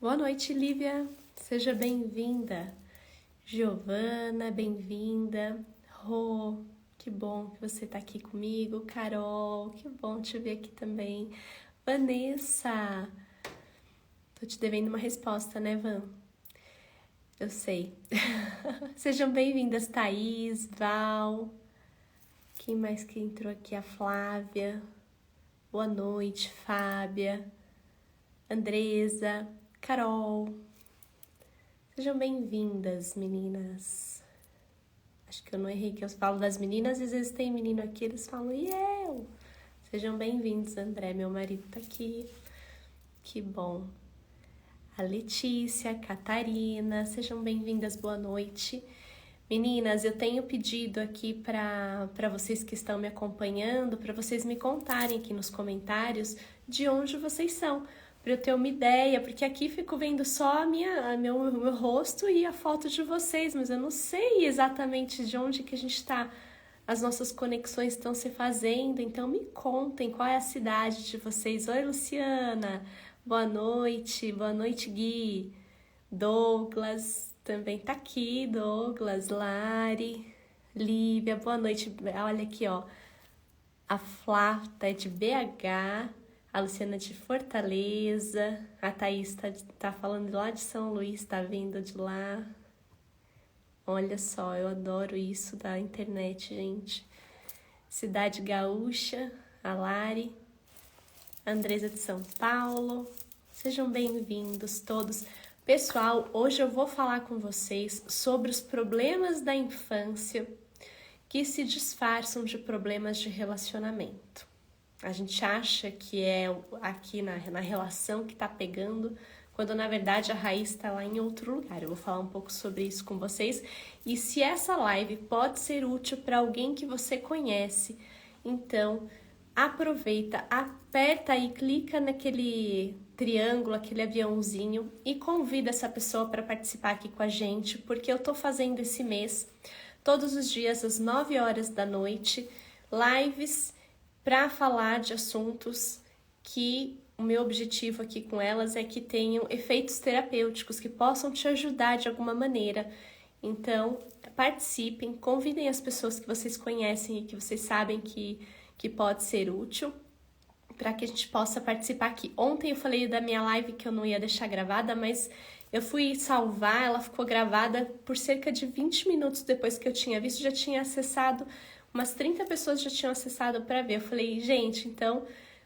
Boa noite, Lívia. Seja bem-vinda. Giovana, bem-vinda. Rô, que bom que você está aqui comigo. Carol, que bom te ver aqui também. Vanessa, tô te devendo uma resposta, né, Van? Eu sei. Sejam bem-vindas, Thaís, Val. Quem mais que entrou aqui? A Flávia. Boa noite, Fábia. Andresa, Carol. Sejam bem-vindas, meninas. Acho que eu não errei, que eu falo das meninas, e às vezes tem menino aqui, eles falam, e eu? Sejam bem-vindos, André, meu marido tá aqui. Que bom. A Letícia, a Catarina, sejam bem-vindas, boa noite. Meninas, eu tenho pedido aqui para vocês que estão me acompanhando, para vocês me contarem aqui nos comentários de onde vocês são, para eu ter uma ideia, porque aqui fico vendo só meu rosto e a foto de vocês, mas eu não sei exatamente de onde que a gente está, as nossas conexões estão se fazendo, então me contem qual é a cidade de vocês. Oi, Luciana, boa noite, Gui, Douglas, também tá aqui, Douglas, Lari, Lívia, boa noite, olha aqui, ó, a Flá é de BH, a Luciana de Fortaleza, a Thaís tá falando lá de São Luís, tá vindo de lá. Olha só, eu adoro isso da internet, gente. Cidade Gaúcha, a Lari, a Andresa de São Paulo. Sejam bem-vindos todos. Pessoal, hoje eu vou falar com vocês sobre os problemas da infância que se disfarçam de problemas de relacionamento. A gente acha que é aqui na relação que tá pegando, quando na verdade a raiz está lá em outro lugar. Eu vou falar um pouco sobre isso com vocês. E se essa live pode ser útil para alguém que você conhece, então aproveita, aperta aí, clica naquele triângulo, aquele aviãozinho e convida essa pessoa para participar aqui com a gente, porque eu tô fazendo esse mês, todos os dias às 9 horas da noite, lives para falar de assuntos que o meu objetivo aqui com elas é que tenham efeitos terapêuticos, que possam te ajudar de alguma maneira. Então, participem, convidem as pessoas que vocês conhecem e que vocês sabem que pode ser útil, para que a gente possa participar aqui. Ontem eu falei da minha live que eu não ia deixar gravada, mas eu fui salvar, ela ficou gravada por cerca de 20 minutos depois que eu tinha visto, já tinha acessado, umas 30 pessoas já tinham acessado para ver. Eu falei, gente, então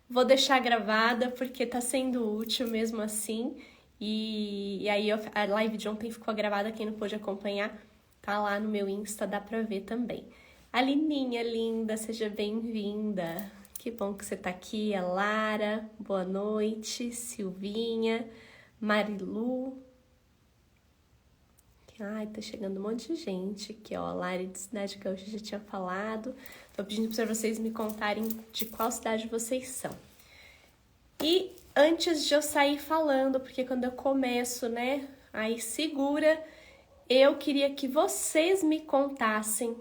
vou deixar gravada porque tá sendo útil mesmo assim. E aí a live de ontem ficou gravada, quem não pôde acompanhar, tá lá no meu Insta, dá pra ver também. Alininha linda, seja bem-vinda. Que bom que você tá aqui. A Lara, boa noite. Silvinha, Marilu. Ai, tá chegando um monte de gente aqui, ó. A Lari de Cidade Gaúcha já tinha falado. Tô pedindo para vocês me contarem de qual cidade vocês são. E antes de eu sair falando, porque quando eu começo, né, aí segura, eu queria que vocês me contassem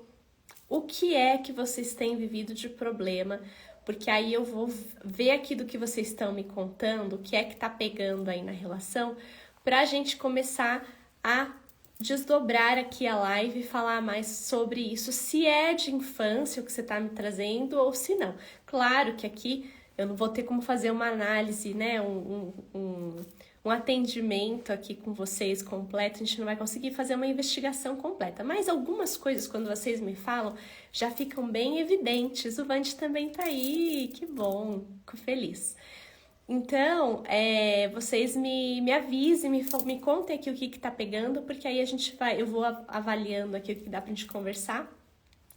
o que é que vocês têm vivido de problema, porque aí eu vou ver aqui do que vocês estão me contando, o que é que tá pegando aí na relação, pra gente começar a desdobrar aqui a live e falar mais sobre isso, se é de infância o que você tá me trazendo ou se não. Claro que aqui eu não vou ter como fazer uma análise, né, um atendimento aqui com vocês completo, a gente não vai conseguir fazer uma investigação completa, mas algumas coisas, quando vocês me falam, já ficam bem evidentes. O Vande também tá aí, que bom, fico feliz. Então, vocês me avisem, me contem aqui o que tá pegando, porque aí eu vou avaliando aqui o que dá pra gente conversar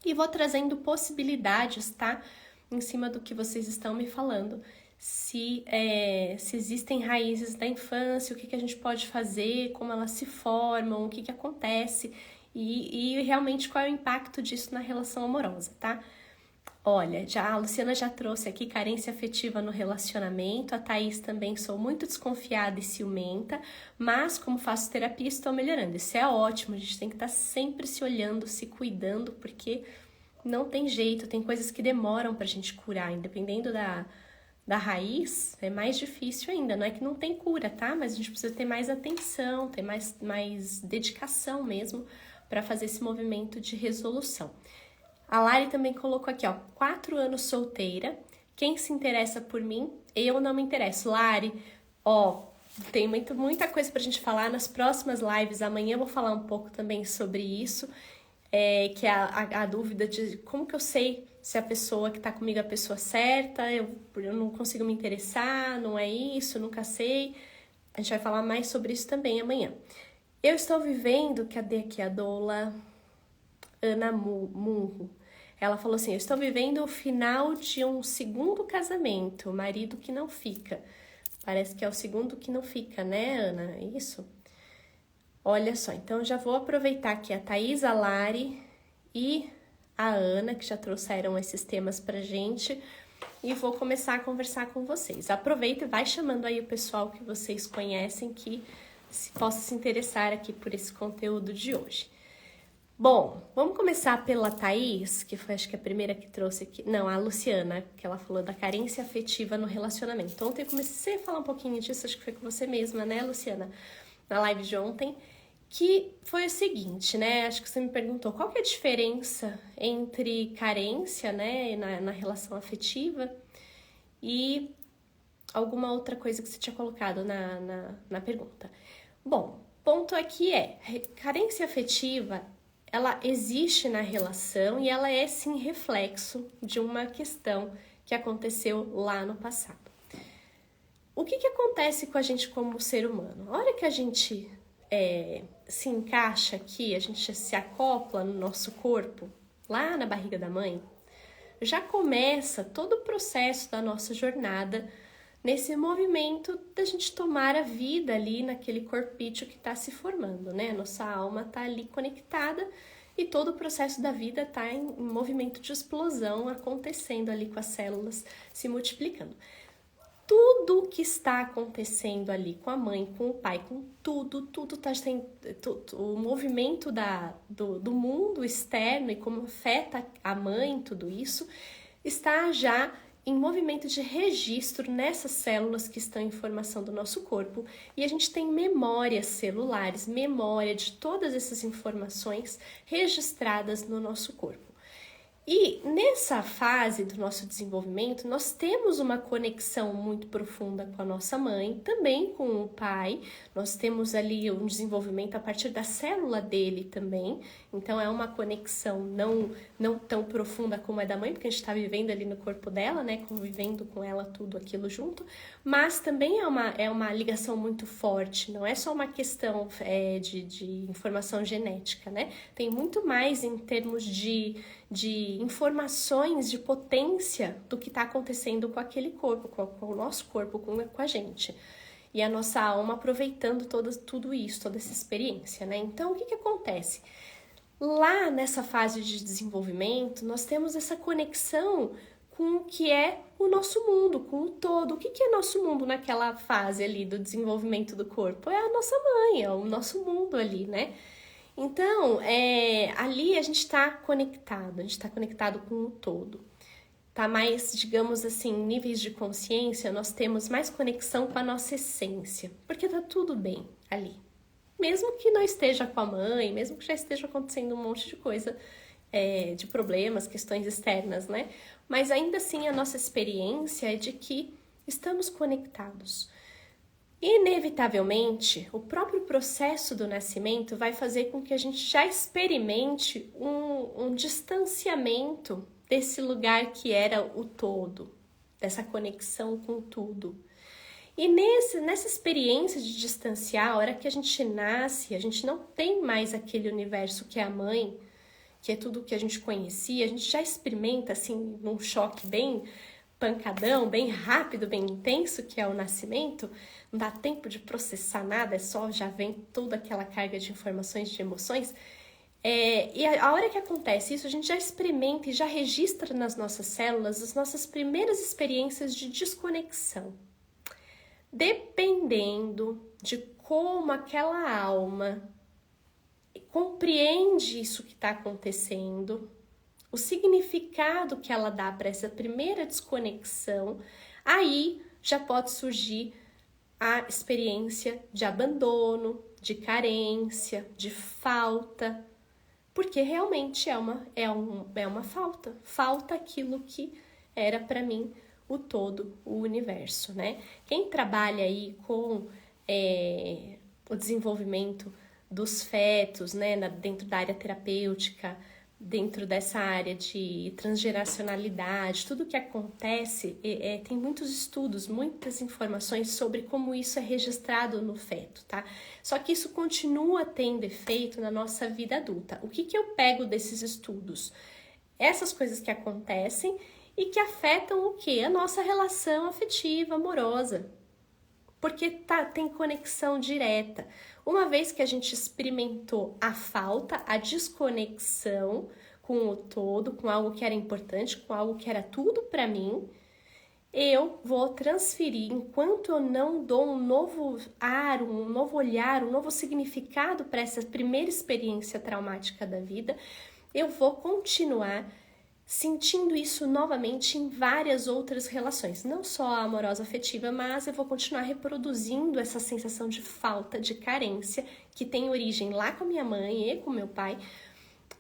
e vou trazendo possibilidades, tá? Em cima do que vocês estão me falando. Se existem raízes da infância, o que a gente pode fazer, como elas se formam, o que acontece e realmente qual é o impacto disso na relação amorosa, tá? Olha, a Luciana já trouxe aqui carência afetiva no relacionamento, a Thaís também, sou muito desconfiada e ciumenta, mas como faço terapia estou melhorando. Isso é ótimo, a gente tem que estar sempre se olhando, se cuidando, porque não tem jeito, tem coisas que demoram pra gente curar, independendo da raiz, é mais difícil ainda. Não é que não tem cura, tá? Mas a gente precisa ter mais atenção, ter mais dedicação mesmo para fazer esse movimento de resolução. A Lari também colocou aqui, ó, 4 anos solteira. Quem se interessa por mim, eu não me interesso. Lari, ó, tem muita coisa pra gente falar nas próximas lives. Amanhã eu vou falar um pouco também sobre isso, que é a dúvida de como que eu sei se a pessoa que tá comigo é a pessoa certa, eu não consigo me interessar, não é isso, nunca sei. A gente vai falar mais sobre isso também amanhã. Eu estou vivendo, cadê aqui a doula Ana Murro? Ela falou assim, eu estou vivendo o final de um segundo casamento, marido que não fica. Parece que é o segundo que não fica, né, Ana? É isso? Olha só, então já vou aproveitar aqui a Thaís, a Lari e a Ana, que já trouxeram esses temas pra gente, e vou começar a conversar com vocês. Aproveita e vai chamando aí o pessoal que vocês conhecem que possa se interessar aqui por esse conteúdo de hoje. Bom, vamos começar pela Thaís, que foi acho que a primeira que trouxe aqui. Não, a Luciana, que ela falou da carência afetiva no relacionamento. Ontem eu comecei a falar um pouquinho disso, acho que foi com você mesma, né, Luciana? Na live de ontem, que foi o seguinte, né? Acho que você me perguntou qual que é a diferença entre carência, né, na relação afetiva e alguma outra coisa que você tinha colocado na pergunta. Bom, ponto aqui carência afetiva, ela existe na relação e ela é sim reflexo de uma questão que aconteceu lá no passado. O que acontece com a gente como ser humano? A hora que a gente se encaixa aqui, a gente se acopla no nosso corpo, lá na barriga da mãe, já começa todo o processo da nossa jornada nesse movimento da gente tomar a vida ali naquele corpício que está se formando, né? Nossa alma está ali conectada e todo o processo da vida está em movimento de explosão acontecendo ali com as células se multiplicando. Tudo que está acontecendo ali com a mãe, com o pai, com tudo está sendo, o movimento do mundo externo e como afeta a mãe, tudo isso, está já em movimento de registro nessas células que estão em formação do nosso corpo, e a gente tem memórias celulares, memória de todas essas informações registradas no nosso corpo. E nessa fase do nosso desenvolvimento, nós temos uma conexão muito profunda com a nossa mãe, também com o pai. Nós temos ali um desenvolvimento a partir da célula dele também. Então é uma conexão não tão profunda como é da mãe, porque a gente está vivendo ali no corpo dela, né? Convivendo com ela, tudo aquilo junto. Mas também é uma ligação muito forte, não é só uma questão de informação genética, né? Tem muito mais em termos de informações de potência do que está acontecendo com aquele corpo, com o nosso corpo, com a gente. E a nossa alma aproveitando tudo isso, toda essa experiência, né? Então, o que acontece? Lá nessa fase de desenvolvimento, nós temos essa conexão com o que é o nosso mundo, com o todo. O que é nosso mundo naquela fase ali do desenvolvimento do corpo? É a nossa mãe, é o nosso mundo ali, né? Então, ali a gente está conectado com o todo. Tá mais, digamos assim, níveis de consciência, nós temos mais conexão com a nossa essência, porque tá tudo bem ali. Mesmo que não esteja com a mãe, mesmo que já esteja acontecendo um monte de coisa, de problemas, questões externas, né? Mas ainda assim a nossa experiência é de que estamos conectados. Inevitavelmente, o próprio processo do nascimento vai fazer com que a gente já experimente um distanciamento desse lugar que era o todo, dessa conexão com tudo. E nessa experiência de distanciar, a hora que a gente nasce, a gente não tem mais aquele universo que é a mãe, que é tudo que a gente conhecia, a gente já experimenta assim num choque bem pancadão, bem rápido, bem intenso, que é o nascimento. Não dá tempo de processar nada, já vem toda aquela carga de informações, de emoções. E a hora que acontece isso, a gente já experimenta e já registra nas nossas células as nossas primeiras experiências de desconexão. Dependendo de como aquela alma compreende isso que está acontecendo, o significado que ela dá para essa primeira desconexão, Aí já pode surgir a experiência de abandono, de carência, de falta, porque realmente é uma falta. Falta aquilo que era para mim o todo, o universo, né? Quem trabalha aí com o desenvolvimento dos fetos, né, dentro da área terapêutica, dentro dessa área de transgeracionalidade, tudo que acontece, tem muitos estudos, muitas informações sobre como isso é registrado no feto, tá? Só que isso continua tendo efeito na nossa vida adulta. O que eu pego desses estudos? Essas coisas que acontecem e que afetam o quê? A nossa relação afetiva, amorosa. Porque tem conexão direta. Uma vez que a gente experimentou a falta, a desconexão com o todo, com algo que era importante, com algo que era tudo para mim, eu vou transferir, enquanto eu não dou um novo ar, um novo olhar, um novo significado para essa primeira experiência traumática da vida, eu vou continuar sentindo isso novamente em várias outras relações, não só a amorosa afetiva, mas eu vou continuar reproduzindo essa sensação de falta, de carência, que tem origem lá com a minha mãe e com meu pai.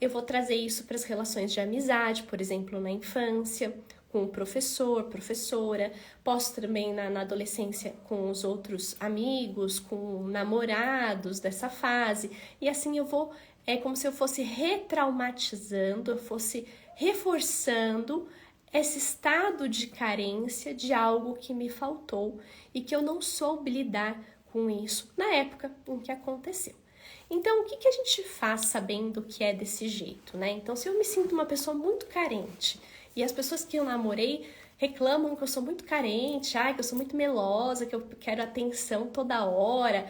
Eu vou trazer isso para as relações de amizade, por exemplo, na infância, com o professor, professora, posso também na adolescência com os outros amigos, com namorados dessa fase, e assim eu vou, é como se eu fosse retraumatizando, eu fosse reforçando esse estado de carência de algo que me faltou e que eu não soube lidar com isso na época em que aconteceu. Então, o que a gente faz sabendo que é desse jeito, né? Então, se eu me sinto uma pessoa muito carente e as pessoas que eu namorei reclamam que eu sou muito carente, que eu sou muito melosa, que eu quero atenção toda hora,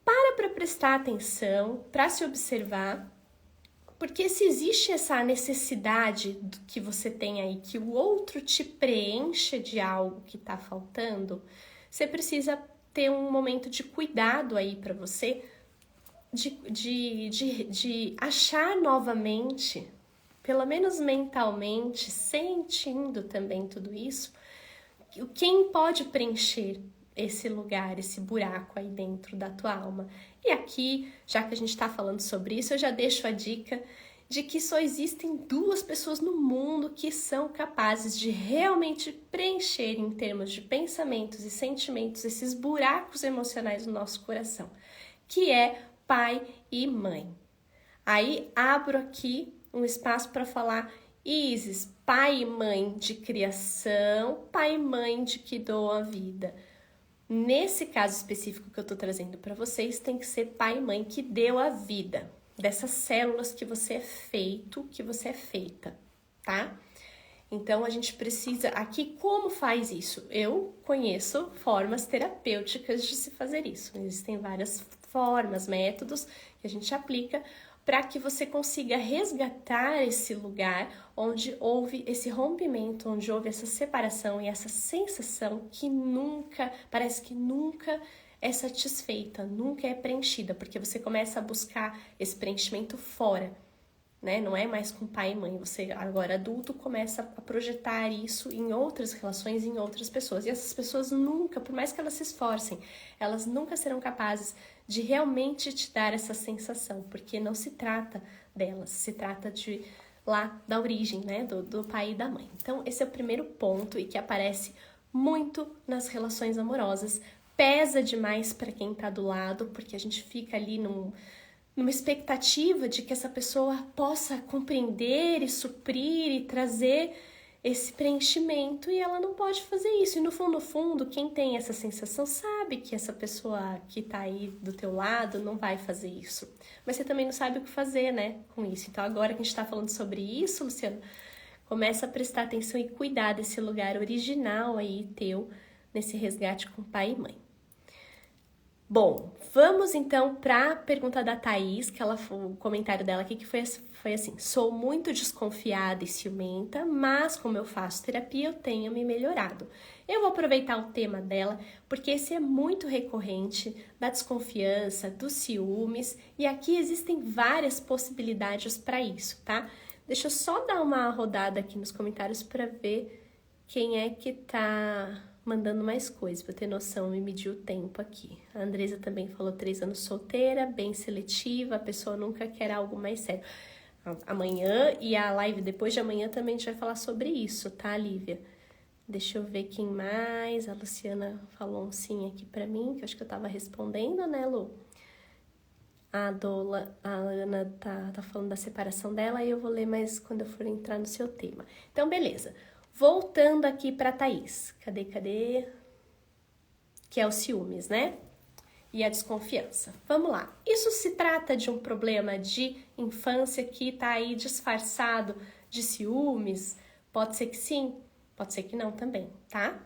para prestar atenção, para se observar. Porque se existe essa necessidade que você tem aí, que o outro te preencha de algo que está faltando, você precisa ter um momento de cuidado aí para você, de achar novamente, pelo menos mentalmente, sentindo também tudo isso, quem pode preencher esse lugar, esse buraco aí dentro da tua alma. E aqui, já que a gente está falando sobre isso, eu já deixo a dica de que só existem 2 pessoas no mundo que são capazes de realmente preencher em termos de pensamentos e sentimentos esses buracos emocionais no nosso coração, que é pai e mãe. Aí abro aqui um espaço para falar, Isis, pai e mãe de criação, pai e mãe de que doam a vida. Nesse caso específico que eu tô trazendo para vocês, tem que ser pai e mãe que deu a vida, dessas células que você é feito, que você é feita, tá? Então, a gente precisa... Aqui, como faz isso? Eu conheço formas terapêuticas de se fazer isso. Existem várias formas, métodos que a gente aplica para que você consiga resgatar esse lugar onde houve esse rompimento, onde houve essa separação e essa sensação que parece que nunca é satisfeita, nunca é preenchida, porque você começa a buscar esse preenchimento fora, né? Não é mais com pai e mãe, você agora adulto começa a projetar isso em outras relações, em outras pessoas, e essas pessoas nunca, por mais que elas se esforcem, elas nunca serão capazes de realmente te dar essa sensação, porque não se trata delas, se trata de lá da origem, né, do pai e da mãe. Então, esse é o primeiro ponto e que aparece muito nas relações amorosas, pesa demais para quem tá do lado, porque a gente fica ali numa expectativa de que essa pessoa possa compreender e suprir e trazer esse preenchimento, e ela não pode fazer isso. E no fundo, quem tem essa sensação sabe que essa pessoa que tá aí do teu lado não vai fazer isso. Mas você também não sabe o que fazer, né, com isso. Então agora que a gente tá falando sobre isso, Luciano, começa a prestar atenção e cuidar desse lugar original aí teu, nesse resgate com pai e mãe. Bom, vamos então para a pergunta da Thaís, que o comentário dela aqui que foi assim: sou muito desconfiada e ciumenta, mas como eu faço terapia, eu tenho me melhorado. Eu vou aproveitar o tema dela, porque esse é muito recorrente, da desconfiança, dos ciúmes, e aqui existem várias possibilidades para isso, tá? Deixa eu só dar uma rodada aqui nos comentários para ver quem é que tá mandando mais coisas, pra eu ter noção e medir o tempo aqui. A Andresa também falou 3 anos solteira, bem seletiva, a pessoa nunca quer algo mais sério. Amanhã e a live depois de amanhã também a gente vai falar sobre isso, tá, Lívia? Deixa eu ver quem mais. A Luciana falou um sim aqui pra mim, que eu acho que eu tava respondendo, né, Lu? A Ana tá falando da separação dela, e eu vou ler mais quando eu for entrar no seu tema. Então, beleza. Voltando aqui pra Thaís. Cadê? Que é o ciúmes, né? E a desconfiança. Vamos lá. Isso se trata de um problema de infância que tá aí disfarçado de ciúmes? Pode ser que sim, pode ser que não também, tá?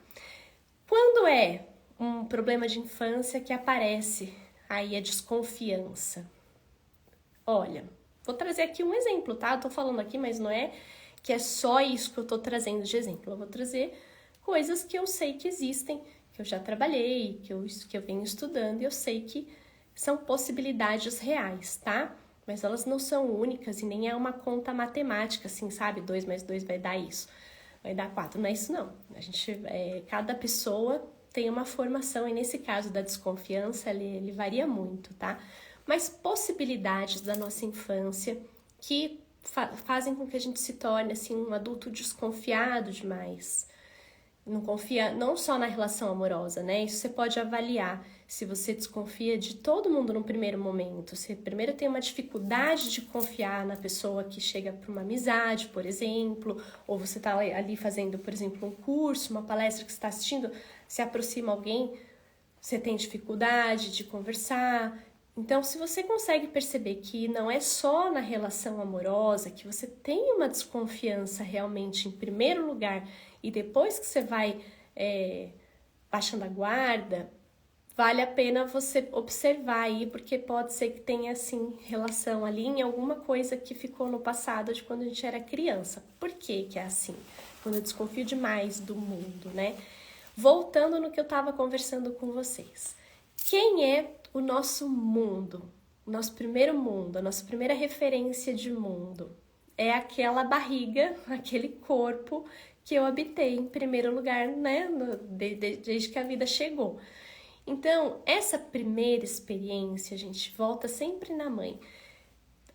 Quando é um problema de infância que aparece aí a desconfiança? Olha, vou trazer aqui um exemplo, tá? Eu tô falando aqui, mas não é que é só isso que eu tô trazendo de exemplo. Eu vou trazer coisas que eu sei que existem, que eu já trabalhei, que eu venho estudando, e eu sei que são possibilidades reais, tá? Mas elas não são únicas e nem é uma conta matemática, assim, sabe? 2 mais 2 vai dar isso, vai dar 4. Não é isso, não. Cada pessoa tem uma formação, e nesse caso da desconfiança, ele varia muito, tá? Mas possibilidades da nossa infância que fazem com que a gente se torne, assim, um adulto desconfiado demais. Não confia não só na relação amorosa, né? Isso você pode avaliar se você desconfia de todo mundo no primeiro momento. Você primeiro tem uma dificuldade de confiar na pessoa que chega para uma amizade, por exemplo, ou você está ali fazendo, por exemplo, um curso, uma palestra que você está assistindo, se aproxima alguém, você tem dificuldade de conversar. Então, se você consegue perceber que não é só na relação amorosa, que você tem uma desconfiança realmente em primeiro lugar, e depois que você vai baixando a guarda, vale a pena você observar aí, porque pode ser que tenha, assim, relação ali em alguma coisa que ficou no passado de quando a gente era criança. Por que que é assim? Quando eu desconfio demais do mundo, né? Voltando no que eu estava conversando com vocês. Quem é o nosso mundo? O nosso primeiro mundo, a nossa primeira referência de mundo é aquela barriga, aquele corpo que eu habitei em primeiro lugar, né, desde que a vida chegou. Então, essa primeira experiência, a gente volta sempre na mãe.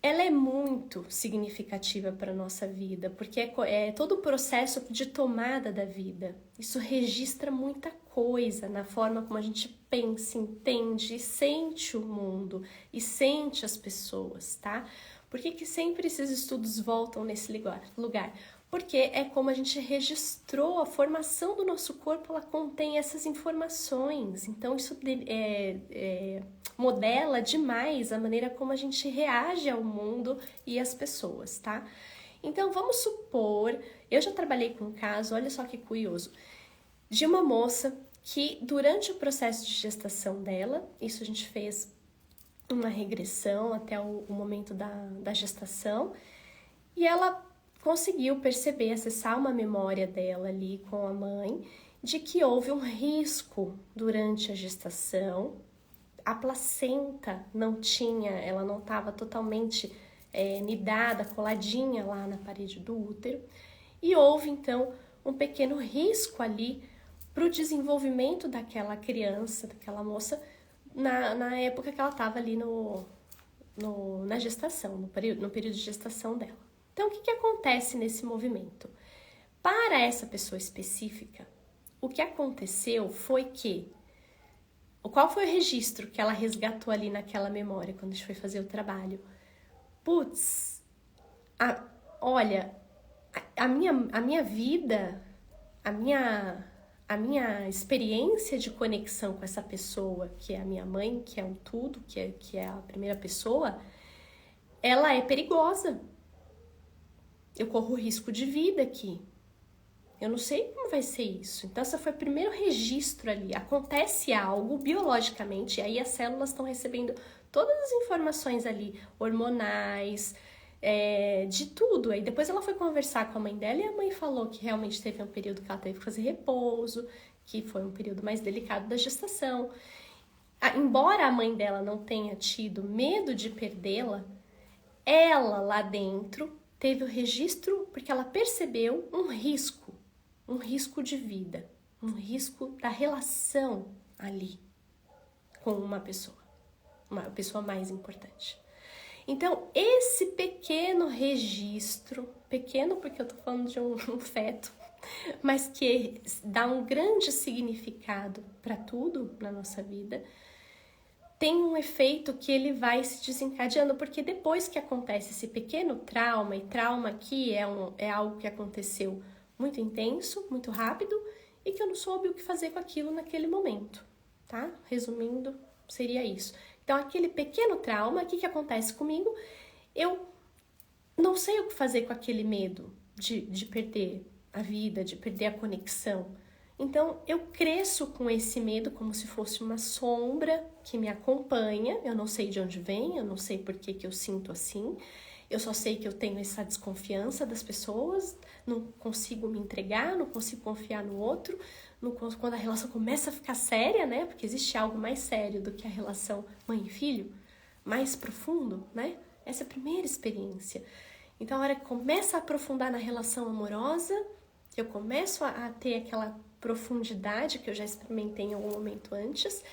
Ela é muito significativa para a nossa vida, porque é todo o processo de tomada da vida. Isso registra muita coisa na forma como a gente pensa, entende e sente o mundo e sente as pessoas, tá? Por que sempre esses estudos voltam nesse lugar? Porque é como a gente registrou, a formação do nosso corpo, ela contém essas informações. Então, isso modela demais a maneira como a gente reage ao mundo e às pessoas, tá? Então, vamos supor, eu já trabalhei com um caso, olha só que curioso, de uma moça que durante o processo de gestação dela, isso a gente fez uma regressão até o momento da gestação, e ela conseguiu perceber, acessar uma memória dela ali com a mãe, de que houve um risco durante a gestação. A placenta ela não estava totalmente nidada, coladinha lá na parede do útero, e houve então um pequeno risco ali para o desenvolvimento daquela criança, daquela moça, na época que ela estava ali na gestação, no período de gestação dela. Então, o que acontece nesse movimento? Para essa pessoa específica, o que aconteceu foi que... Qual foi o registro que ela resgatou ali naquela memória, quando a gente foi fazer o trabalho? Putz, olha, a minha vida, a minha experiência de conexão com essa pessoa, que é a minha mãe, que é um tudo, que é a primeira pessoa, ela é perigosa. Eu corro risco de vida aqui. Eu não sei como vai ser isso. Então, esse foi o primeiro registro ali. Acontece algo biologicamente, e aí as células estão recebendo todas as informações ali, hormonais, de tudo. Aí depois ela foi conversar com a mãe dela, e a mãe falou que realmente teve um período que ela teve que fazer repouso, que foi um período mais delicado da gestação. Embora a mãe dela não tenha tido medo de perdê-la, ela lá dentro teve o registro porque ela percebeu um risco. um risco de vida, um risco da relação ali com uma pessoa mais importante. Então, esse pequeno registro, pequeno porque eu tô falando de um feto, mas que dá um grande significado para tudo na nossa vida, tem um efeito que ele vai se desencadeando, porque depois que acontece esse pequeno trauma, e trauma aqui é algo que aconteceu muito intenso, muito rápido, e que eu não soube o que fazer com aquilo naquele momento, tá? Resumindo, seria isso. Então, aquele pequeno trauma, o que acontece comigo? Eu não sei o que fazer com aquele medo de perder a vida, de perder a conexão. Então, eu cresço com esse medo como se fosse uma sombra que me acompanha. Eu não sei de onde vem, eu não sei por que eu sinto assim. Eu só sei que eu tenho essa desconfiança das pessoas, não consigo me entregar, não consigo confiar no outro. Quando a relação começa a ficar séria, né? Porque existe algo mais sério do que a relação mãe e filho, mais profundo, né? Essa é a primeira experiência. Então, a hora que começa a aprofundar na relação amorosa, eu começo a ter aquela profundidade que eu já experimentei em algum momento antes,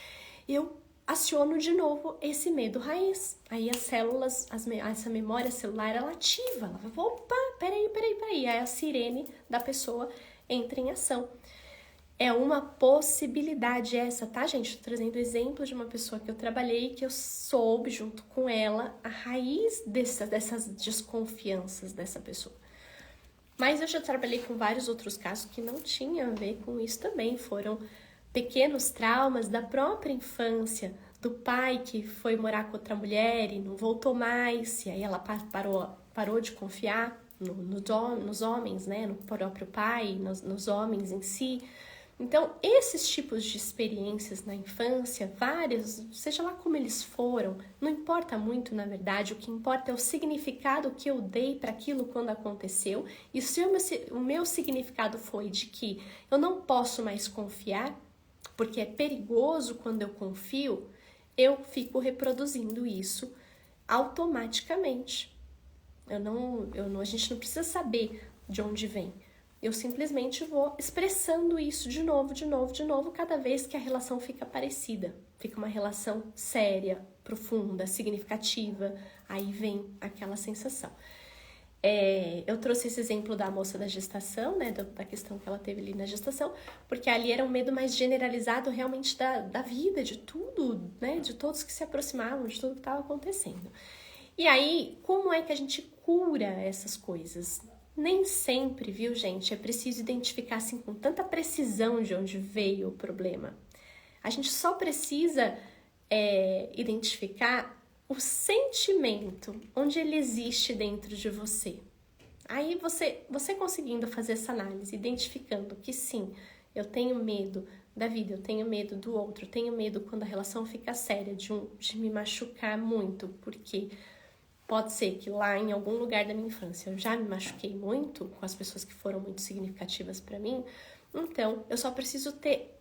eu aciono de novo esse medo raiz. Aí as células, essa memória celular, ela ativa. Ela vai, opa, peraí. Aí a sirene da pessoa entra em ação. É uma possibilidade essa, tá, gente? Tô trazendo exemplo de uma pessoa que eu trabalhei, que eu soube junto com ela a raiz dessas desconfianças dessa pessoa. Mas eu já trabalhei com vários outros casos que não tinham a ver com isso também. Foram pequenos traumas da própria infância, do pai que foi morar com outra mulher e não voltou mais, e aí ela parou de confiar nos homens, né? No próprio pai, nos homens em si. Então, esses tipos de experiências na infância, vários, seja lá como eles foram, não importa muito, na verdade, o que importa é o significado que eu dei para aquilo quando aconteceu. E se o meu significado foi de que eu não posso mais confiar, porque é perigoso quando eu confio, eu fico reproduzindo isso automaticamente. A gente não precisa saber de onde vem. Eu simplesmente vou expressando isso de novo, cada vez que a relação fica parecida. Fica uma relação séria, profunda, significativa. Aí vem aquela sensação. Eu trouxe esse exemplo da moça da gestação, né, da questão que ela teve ali na gestação, porque ali era um medo mais generalizado realmente da vida, de tudo, né, de todos que se aproximavam, de tudo que estava acontecendo. E aí, como é que a gente cura essas coisas? Nem sempre, viu, gente? É preciso identificar assim com tanta precisão de onde veio o problema. A gente só precisa identificar o sentimento, onde ele existe dentro de você. Aí você conseguindo fazer essa análise, identificando que sim, eu tenho medo da vida, eu tenho medo do outro, eu tenho medo quando a relação fica séria, de me machucar muito, porque pode ser que lá em algum lugar da minha infância eu já me machuquei muito com as pessoas que foram muito significativas para mim. Então, eu só preciso ter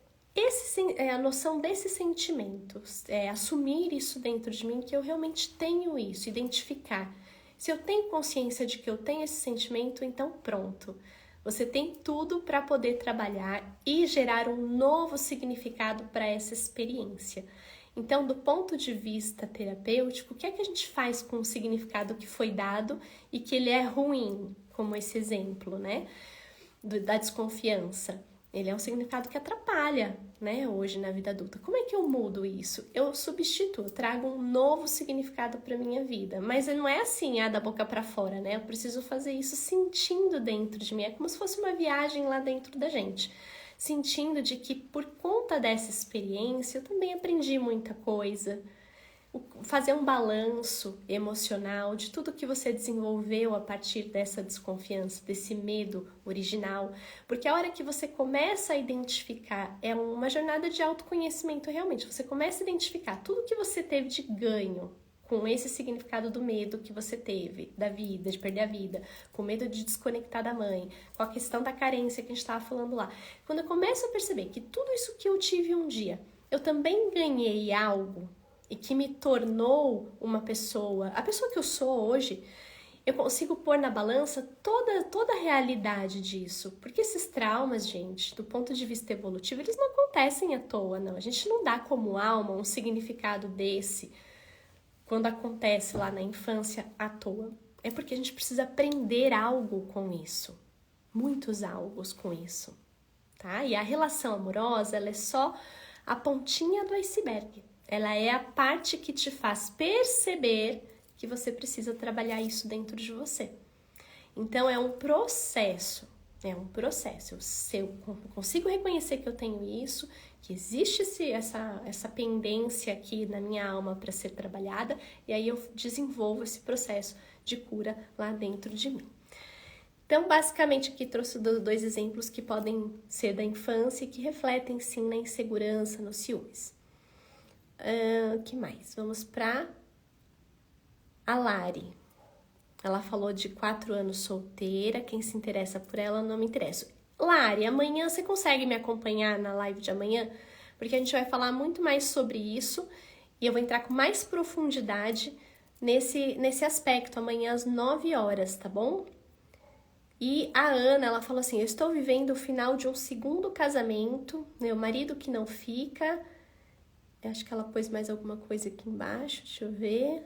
a noção desses sentimentos, assumir isso dentro de mim, que eu realmente tenho isso, identificar. Se eu tenho consciência de que eu tenho esse sentimento, então pronto. Você tem tudo para poder trabalhar e gerar um novo significado para essa experiência. Então, do ponto de vista terapêutico, o que é que a gente faz com o significado que foi dado e que ele é ruim, como esse exemplo, né, da desconfiança? Ele é um significado que atrapalha, né, hoje na vida adulta. Como é que eu mudo isso? Eu substituo, trago um novo significado para minha vida. Mas não é assim, da boca para fora, né? Eu preciso fazer isso sentindo dentro de mim. É como se fosse uma viagem lá dentro da gente. Sentindo de que por conta dessa experiência eu também aprendi muita coisa. Fazer um balanço emocional de tudo que você desenvolveu a partir dessa desconfiança, desse medo original. Porque a hora que você começa a identificar, é uma jornada de autoconhecimento realmente. Você começa a identificar tudo que você teve de ganho com esse significado do medo que você teve, da vida, de perder a vida, com medo de desconectar da mãe, com a questão da carência que a gente estava falando lá. Quando eu começo a perceber que tudo isso que eu tive um dia, eu também ganhei algo e que me tornou uma pessoa, a pessoa que eu sou hoje, eu consigo pôr na balança toda a realidade disso. Porque esses traumas, gente, do ponto de vista evolutivo, eles não acontecem à toa, não. A gente não dá como alma um significado desse quando acontece lá na infância à toa. É porque a gente precisa aprender algo com isso. Muitos algos com isso, tá? E a relação amorosa, ela é só a pontinha do iceberg. Ela é a parte que te faz perceber que você precisa trabalhar isso dentro de você. Então, é um processo. Eu consigo reconhecer que eu tenho isso, que existe essa pendência aqui na minha alma para ser trabalhada, e aí eu desenvolvo esse processo de cura lá dentro de mim. Então, basicamente, aqui trouxe 2 exemplos que podem ser da infância e que refletem, sim, na insegurança, nos ciúmes. Que mais? Vamos para a Lari. Ela falou de 4 anos solteira, quem se interessa por ela, não me interessa. Lari, amanhã você consegue me acompanhar na live de amanhã? Porque a gente vai falar muito mais sobre isso e eu vou entrar com mais profundidade nesse aspecto amanhã às 9 horas, tá bom? E a Ana, ela falou assim, eu estou vivendo o final de um 2º casamento, meu marido que não fica. Eu acho que ela pôs mais alguma coisa aqui embaixo, deixa eu ver,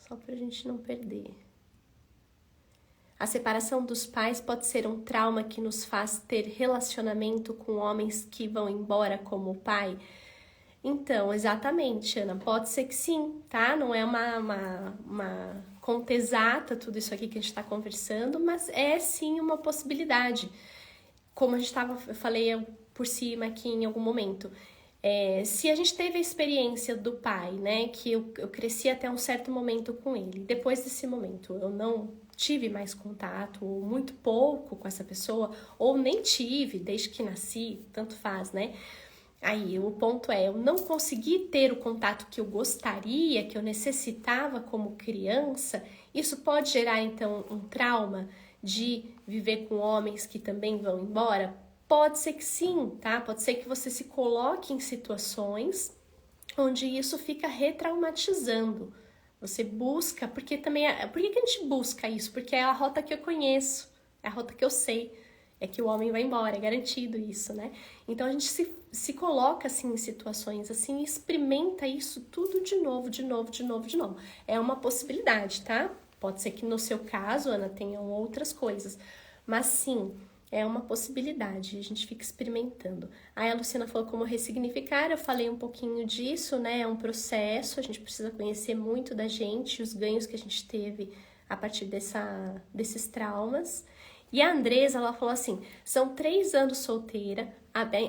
só pra gente não perder. A separação dos pais pode ser um trauma que nos faz ter relacionamento com homens que vão embora como o pai? Então, exatamente, Ana, pode ser que sim, tá? Não é uma conta exata tudo isso aqui que a gente está conversando, mas é sim uma possibilidade. Como eu falei por cima aqui em algum momento, se a gente teve a experiência do pai, né, que eu cresci até um certo momento com ele, depois desse momento eu não tive mais contato, ou muito pouco com essa pessoa, ou nem tive desde que nasci, tanto faz, né? Aí o ponto é, eu não consegui ter o contato que eu gostaria, que eu necessitava como criança. Isso pode gerar então um trauma de viver com homens que também vão embora? Pode ser que sim, tá? Pode ser que você se coloque em situações onde isso fica retraumatizando. Você busca, porque também... Por que a gente busca isso? Porque é a rota que eu conheço, é a rota que eu sei. É que o homem vai embora, é garantido isso, né? Então a gente se coloca assim em situações assim e experimenta isso tudo de novo. É uma possibilidade, tá? Pode ser que no seu caso, Ana, tenham outras coisas. Mas sim, é uma possibilidade, a gente fica experimentando. Aí a Luciana falou como ressignificar, eu falei um pouquinho disso, né? É um processo, a gente precisa conhecer muito da gente, os ganhos que a gente teve a partir desses traumas. E a Andresa, ela falou assim, são 3 anos solteira,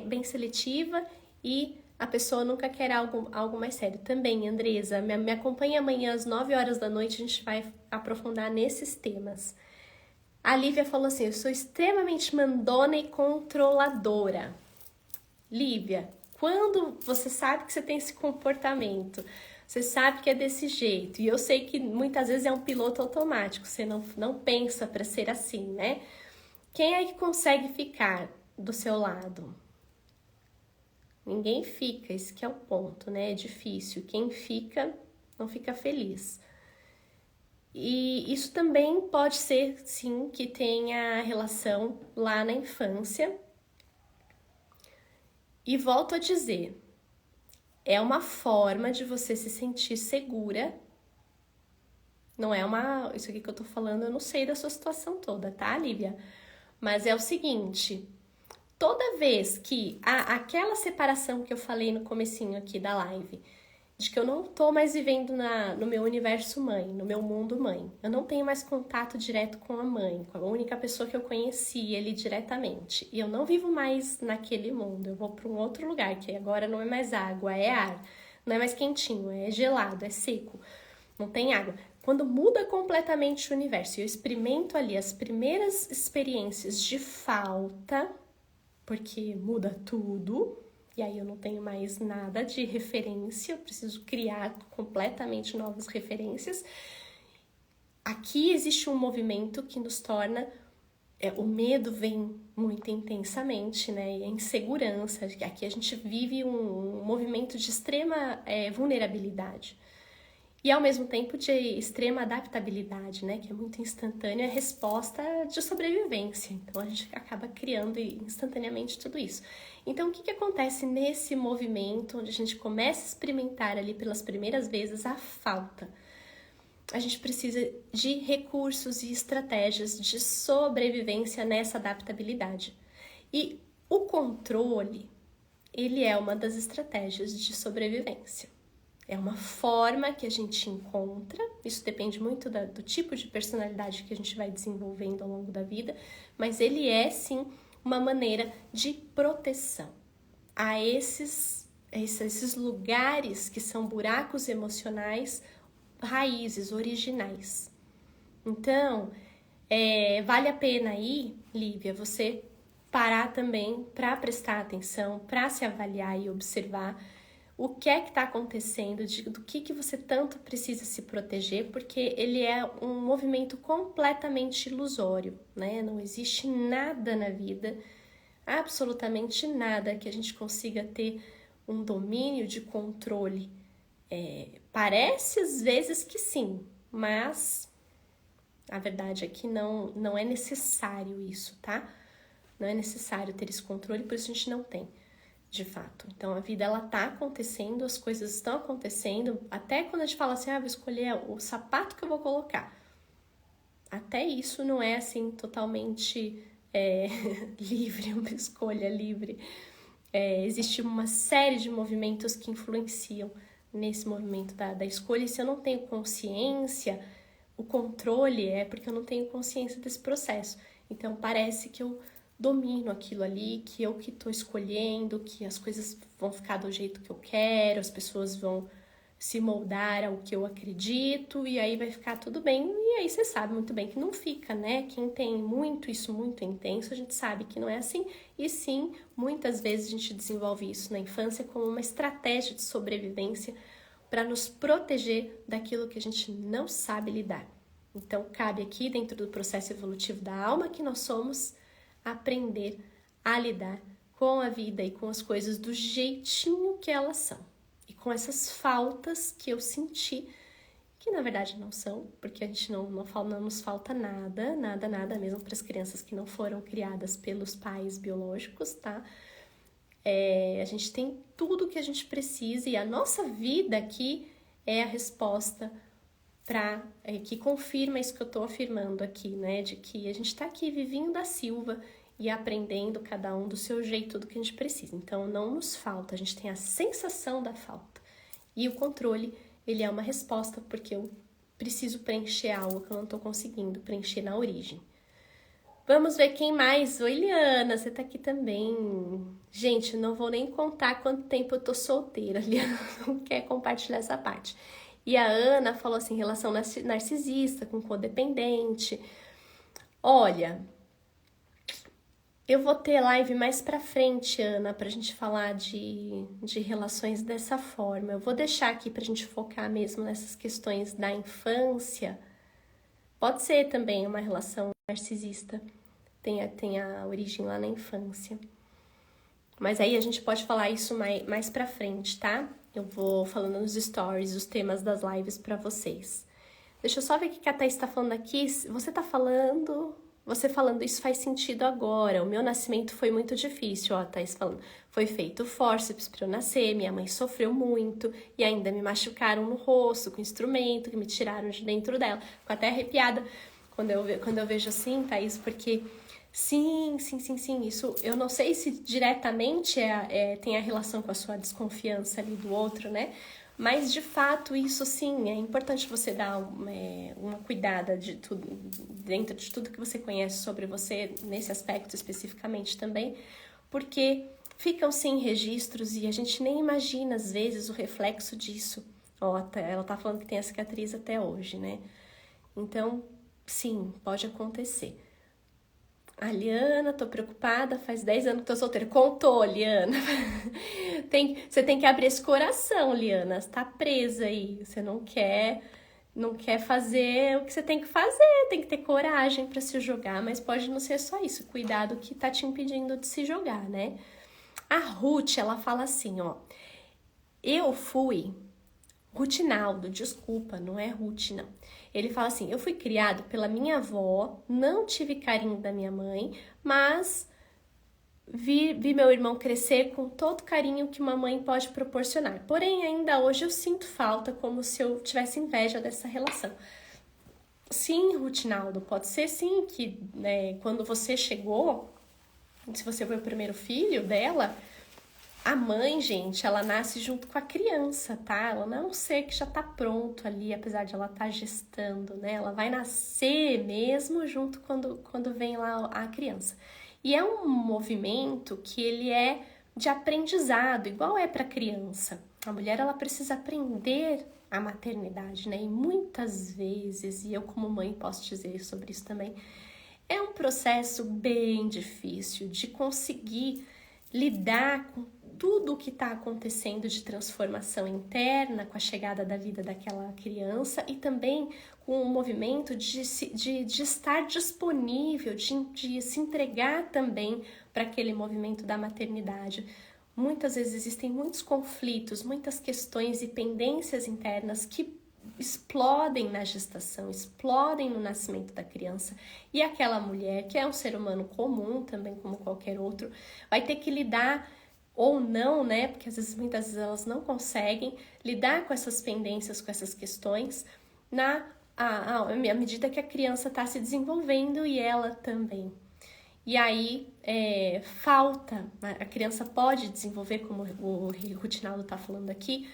bem seletiva e a pessoa nunca quer algo mais sério. Também, Andresa, me acompanha amanhã às 9 horas da noite, a gente vai aprofundar nesses temas. A Lívia falou assim, eu sou extremamente mandona e controladora. Lívia, quando você sabe que você tem esse comportamento, você sabe que é desse jeito, e eu sei que muitas vezes é um piloto automático, você não pensa para ser assim, né? Quem é que consegue ficar do seu lado? Ninguém fica, esse que é o ponto, né? É difícil. Quem fica, não fica feliz. E isso também pode ser, sim, que tenha relação lá na infância. E volto a dizer, é uma forma de você se sentir segura. Não é isso aqui que eu tô falando, eu não sei da sua situação toda, tá, Lívia? Mas é o seguinte, toda vez que aquela separação que eu falei no comecinho aqui da live, de que eu não tô mais vivendo no meu universo mãe, no meu mundo mãe, eu não tenho mais contato direto com a mãe, com a única pessoa que eu conheci ele diretamente, e eu não vivo mais naquele mundo, eu vou para um outro lugar, que agora não é mais água, é ar, não é mais quentinho, é gelado, é seco, não tem água. Quando muda completamente o universo e eu experimento ali as primeiras experiências de falta, porque muda tudo, e aí eu não tenho mais nada de referência, eu preciso criar completamente novas referências. Aqui existe um movimento que nos torna... o medo vem muito intensamente, né? E a insegurança. Aqui a gente vive um movimento de extrema vulnerabilidade. E ao mesmo tempo de extrema adaptabilidade, né? Que é muito instantânea, a resposta de sobrevivência. Então a gente acaba criando instantaneamente tudo isso. Então o que acontece nesse movimento, onde a gente começa a experimentar ali pelas primeiras vezes a falta? A gente precisa de recursos e estratégias de sobrevivência nessa adaptabilidade. E o controle, ele é uma das estratégias de sobrevivência. É uma forma que a gente encontra, isso depende muito do tipo de personalidade que a gente vai desenvolvendo ao longo da vida, mas ele é sim uma maneira de proteção a esses lugares que são buracos emocionais, raízes, originais. Então, vale a pena aí, Lívia, você parar também para prestar atenção, para se avaliar e observar o que é que está acontecendo, do que você tanto precisa se proteger, porque ele é um movimento completamente ilusório, né? Não existe nada na vida, absolutamente nada, que a gente consiga ter um domínio de controle. Parece às vezes que sim, mas a verdade é que não é necessário isso, tá? Não é necessário ter esse controle, por isso a gente não tem. De fato. Então, a vida, ela tá acontecendo, as coisas estão acontecendo, até quando a gente fala assim, vou escolher o sapato que eu vou colocar. Até isso não é, assim, totalmente livre, uma escolha livre. Existe uma série de movimentos que influenciam nesse movimento da escolha, e se eu não tenho consciência, o controle é porque eu não tenho consciência desse processo. Então, parece que eu domino aquilo ali, que eu que estou escolhendo, que as coisas vão ficar do jeito que eu quero, as pessoas vão se moldar ao que eu acredito, e aí vai ficar tudo bem. E aí você sabe muito bem que não fica, né? Quem tem isso muito intenso, a gente sabe que não é assim. E sim, muitas vezes a gente desenvolve isso na infância como uma estratégia de sobrevivência para nos proteger daquilo que a gente não sabe lidar. Então, cabe aqui, dentro do processo evolutivo da alma que nós somos, aprender a lidar com a vida e com as coisas do jeitinho que elas são. E com essas faltas que eu senti, que na verdade não são, porque a gente não nos falta nada mesmo para as crianças que não foram criadas pelos pais biológicos, tá? A gente tem tudo que a gente precisa e a nossa vida aqui é a resposta que confirma isso que eu estou afirmando aqui, né? De que a gente está aqui vivinho da Silva e aprendendo cada um do seu jeito, do que a gente precisa. Então, não nos falta, a gente tem a sensação da falta. E o controle, ele é uma resposta porque eu preciso preencher algo que eu não estou conseguindo preencher na origem. Vamos ver quem mais. Oi, Liana, você tá aqui também. Gente, não vou nem contar quanto tempo eu tô solteira. A Liana não quer compartilhar essa parte. E a Ana falou assim, relação narcisista com codependente. Olha, eu vou ter live mais pra frente, Ana, pra gente falar de relações dessa forma. Eu vou deixar aqui pra gente focar mesmo nessas questões da infância. Pode ser também uma relação narcisista, tem a origem lá na infância. Mas aí a gente pode falar isso mais pra frente, tá? Eu vou falando nos stories os temas das lives pra vocês. Deixa eu só ver o que a Thaís tá falando aqui. Você falando isso faz sentido agora. O meu nascimento foi muito difícil, ó, Thaís falando. Foi feito fórceps pra eu nascer, minha mãe sofreu muito e ainda me machucaram no rosto com instrumento que me tiraram de dentro dela. Fico até arrepiada quando eu vejo assim, Thaís, porque sim, isso eu não sei se diretamente tem a relação com a sua desconfiança ali do outro, né? Mas, de fato, isso sim, é importante você dar uma cuidada de tudo, dentro de tudo que você conhece sobre você, nesse aspecto especificamente também, porque ficam sim registros e a gente nem imagina, às vezes, o reflexo disso. Ó, ela tá falando que tem a cicatriz até hoje, né? Então, sim, pode acontecer. A Liana, tô preocupada, faz 10 anos que tô solteira. Contou, Liana. Você tem que abrir esse coração, Liana. Você tá presa aí. Você não quer fazer o que você tem que fazer. Tem que ter coragem pra se jogar, mas pode não ser só isso. Cuidado que tá te impedindo de se jogar, né? A Ruth, ela fala assim, ó. Eu fui Rutinaldo, desculpa, não é Ruth, não. Ele fala assim, eu fui criado pela minha avó, não tive carinho da minha mãe, mas vi meu irmão crescer com todo o carinho que uma mãe pode proporcionar. Porém, ainda hoje eu sinto falta, como se eu tivesse inveja dessa relação. Sim, Rutinaldo, pode ser sim que quando você chegou, se você foi o primeiro filho dela, a mãe, gente, ela nasce junto com a criança, tá? Ela não é um ser que já tá pronto ali, apesar de ela estar gestando, né? Ela vai nascer mesmo junto quando vem lá a criança. E é um movimento que ele é de aprendizado, igual é para criança. A mulher, ela precisa aprender a maternidade, né? E muitas vezes, e eu como mãe posso dizer sobre isso também, é um processo bem difícil de conseguir lidar com tudo o que está acontecendo de transformação interna com a chegada da vida daquela criança e também com o movimento de estar disponível, de se entregar também para aquele movimento da maternidade. Muitas vezes existem muitos conflitos, muitas questões e pendências internas que explodem na gestação, explodem no nascimento da criança, e aquela mulher, que é um ser humano comum também como qualquer outro, vai ter que lidar ou não, né, porque às vezes, muitas vezes elas não conseguem lidar com essas pendências, com essas questões à medida que a criança está se desenvolvendo e ela também. E aí falta, a criança pode desenvolver, como o Rutinaldo está falando aqui,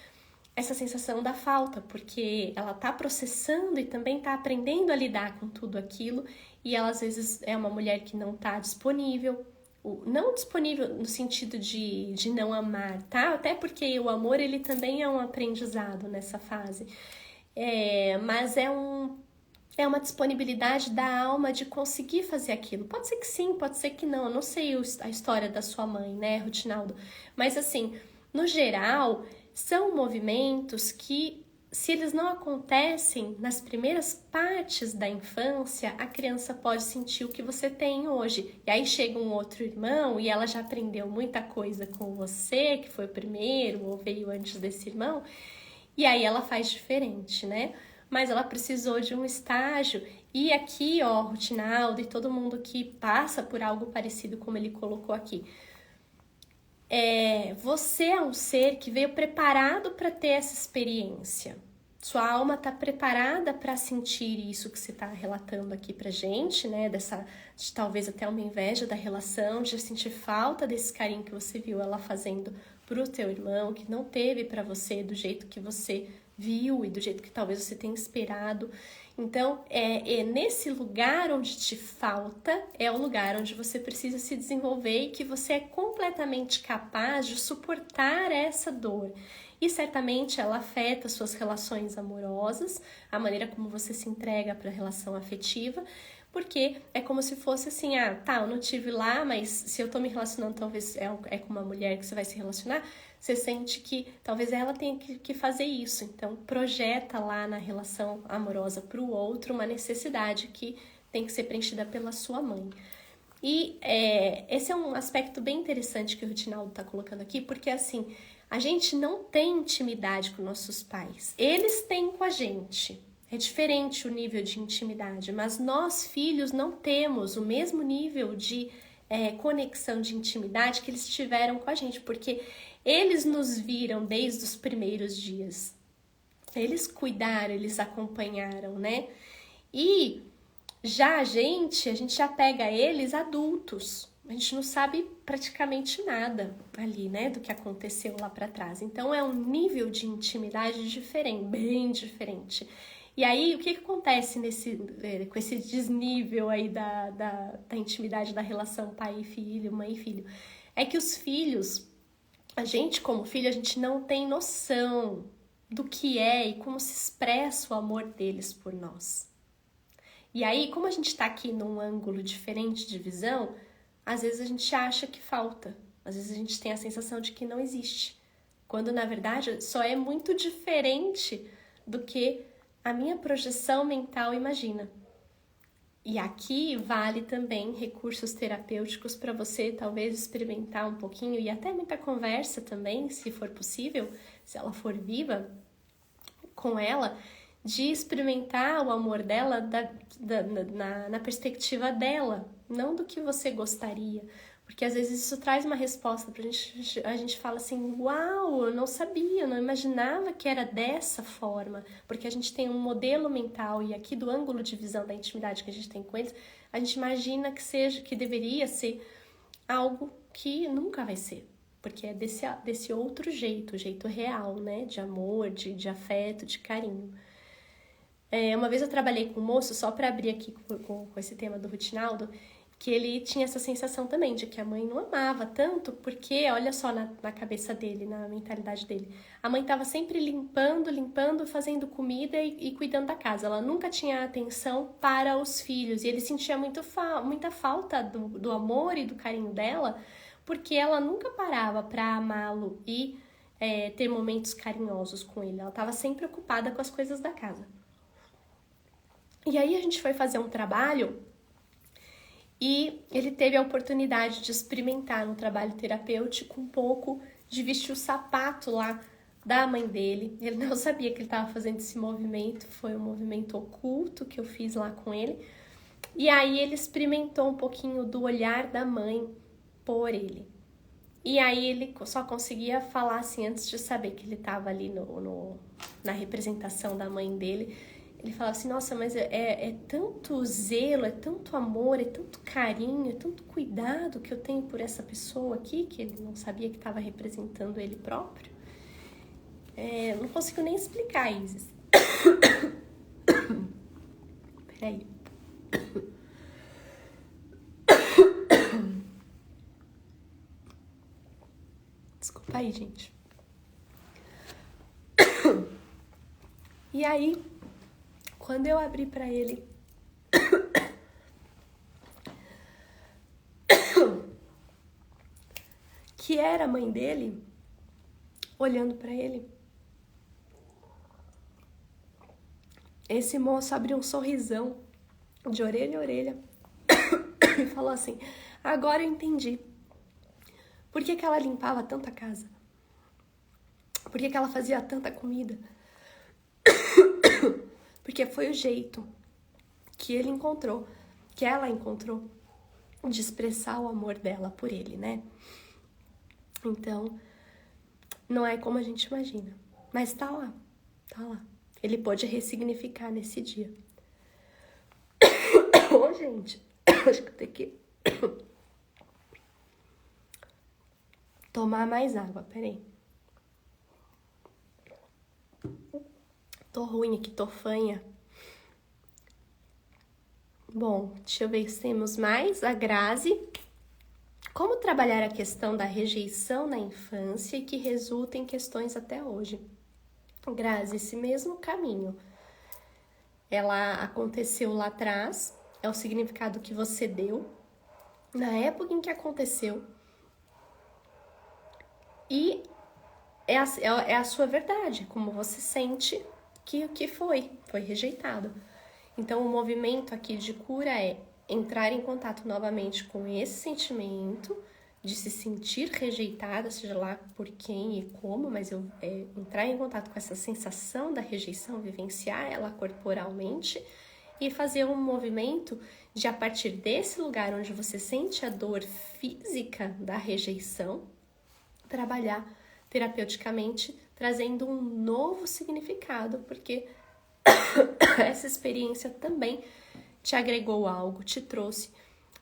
essa sensação da falta, porque ela está processando e também está aprendendo a lidar com tudo aquilo, e ela às vezes é uma mulher que não está disponível, não disponível no sentido de não amar, tá? Até porque o amor, ele também é um aprendizado nessa fase, mas é uma disponibilidade da alma de conseguir fazer aquilo. Pode ser que sim, pode ser que não. Eu não sei a história da sua mãe, né, Rutinaldo? Mas assim, no geral, são movimentos que, se eles não acontecem nas primeiras partes da infância, a criança pode sentir o que você tem hoje. E aí chega um outro irmão e ela já aprendeu muita coisa com você, que foi o primeiro ou veio antes desse irmão, e aí ela faz diferente, né? Mas ela precisou de um estágio. E aqui, ó, Rutinaldo e todo mundo que passa por algo parecido como ele colocou aqui, você é um ser que veio preparado para ter essa experiência. Sua alma está preparada para sentir isso que você está relatando aqui pra gente, né? De talvez até uma inveja da relação, de sentir falta desse carinho que você viu ela fazendo pro teu irmão, que não teve para você do jeito que você viu e do jeito que talvez você tenha esperado. Então, nesse lugar onde te falta, é o lugar onde você precisa se desenvolver e que você é completamente capaz de suportar essa dor. E certamente ela afeta suas relações amorosas, a maneira como você se entrega para a relação afetiva, porque é como se fosse assim, eu não tive lá, mas se eu tô me relacionando, talvez é com uma mulher que você vai se relacionar, você sente que talvez ela tenha que fazer isso. Então, projeta lá na relação amorosa para o outro uma necessidade que tem que ser preenchida pela sua mãe. E esse é um aspecto bem interessante que o Rutinaldo está colocando aqui, porque assim, a gente não tem intimidade com nossos pais. Eles têm com a gente. É diferente o nível de intimidade, mas nós, filhos, não temos o mesmo nível de conexão de intimidade que eles tiveram com a gente, porque eles nos viram desde os primeiros dias. Eles cuidaram, eles acompanharam, né? E já a gente já pega eles adultos. A gente não sabe praticamente nada ali, né, do que aconteceu lá para trás. Então, é um nível de intimidade diferente, bem diferente. E aí, o que acontece com esse desnível aí da intimidade da relação pai e filho, mãe e filho? É que os filhos, a gente como filho, a gente não tem noção do que é e como se expressa o amor deles por nós. E aí, como a gente tá aqui num ângulo diferente de visão, às vezes a gente acha que falta. Às vezes a gente tem a sensação de que não existe. Quando, na verdade, só é muito diferente do que a minha projeção mental imagina. E aqui vale também recursos terapêuticos para você talvez experimentar um pouquinho e até muita conversa também, se for possível, se ela for viva, com ela, de experimentar o amor dela na perspectiva dela, não do que você gostaria. Porque às vezes isso traz uma resposta pra gente, a gente fala assim, uau, eu não sabia, eu não imaginava que era dessa forma, porque a gente tem um modelo mental e aqui do ângulo de visão da intimidade que a gente tem com eles, a gente imagina que deveria ser algo que nunca vai ser, porque é desse outro jeito, o jeito real, né, de amor, de afeto, de carinho. Uma vez eu trabalhei com um moço, só para abrir aqui com esse tema do Rutinaldo, que ele tinha essa sensação também de que a mãe não amava tanto, porque, olha só na cabeça dele, na mentalidade dele, a mãe estava sempre limpando, fazendo comida e cuidando da casa. Ela nunca tinha atenção para os filhos, e ele sentia muita falta do amor e do carinho dela, porque ela nunca parava para amá-lo e ter momentos carinhosos com ele. Ela estava sempre ocupada com as coisas da casa. E aí a gente foi fazer um trabalho e ele teve a oportunidade de experimentar no trabalho terapêutico um pouco de vestir o sapato lá da mãe dele. Ele não sabia que ele estava fazendo esse movimento, foi um movimento oculto que eu fiz lá com ele. E aí ele experimentou um pouquinho do olhar da mãe por ele. E aí ele só conseguia falar assim, antes de saber que ele estava ali na representação da mãe dele. Ele falava assim, nossa, mas é tanto zelo, é tanto amor, é tanto carinho, é tanto cuidado que eu tenho por essa pessoa aqui, que ele não sabia que estava representando ele próprio. Não consigo nem explicar, Isis. Peraí. Desculpa aí, gente. E aí, quando eu abri pra ele que era a mãe dele, olhando pra ele, esse moço abriu um sorrisão de orelha a orelha e falou assim, agora eu entendi. Por que ela limpava tanta casa? Por que ela fazia tanta comida? Porque foi o jeito que ele encontrou, que ela encontrou, de expressar o amor dela por ele, né? Então, não é como a gente imagina, mas tá lá. Ele pode ressignificar nesse dia. Ô, gente, acho que eu tenho que tomar mais água, peraí. Tô ruim aqui, tô fanha. Bom, deixa eu ver se temos mais. A Grazi. Como trabalhar a questão da rejeição na infância e que resulta em questões até hoje? Grazi, esse mesmo caminho. Ela aconteceu lá atrás, é o significado que você deu, na época em que aconteceu, e é a sua verdade, como você sente que foi rejeitado. Então, o movimento aqui de cura é entrar em contato novamente com esse sentimento de se sentir rejeitada, seja lá por quem e como, mas entrar em contato com essa sensação da rejeição, vivenciar ela corporalmente e fazer um movimento de, a partir desse lugar onde você sente a dor física da rejeição, trabalhar terapeuticamente, trazendo um novo significado, porque essa experiência também te agregou algo, te trouxe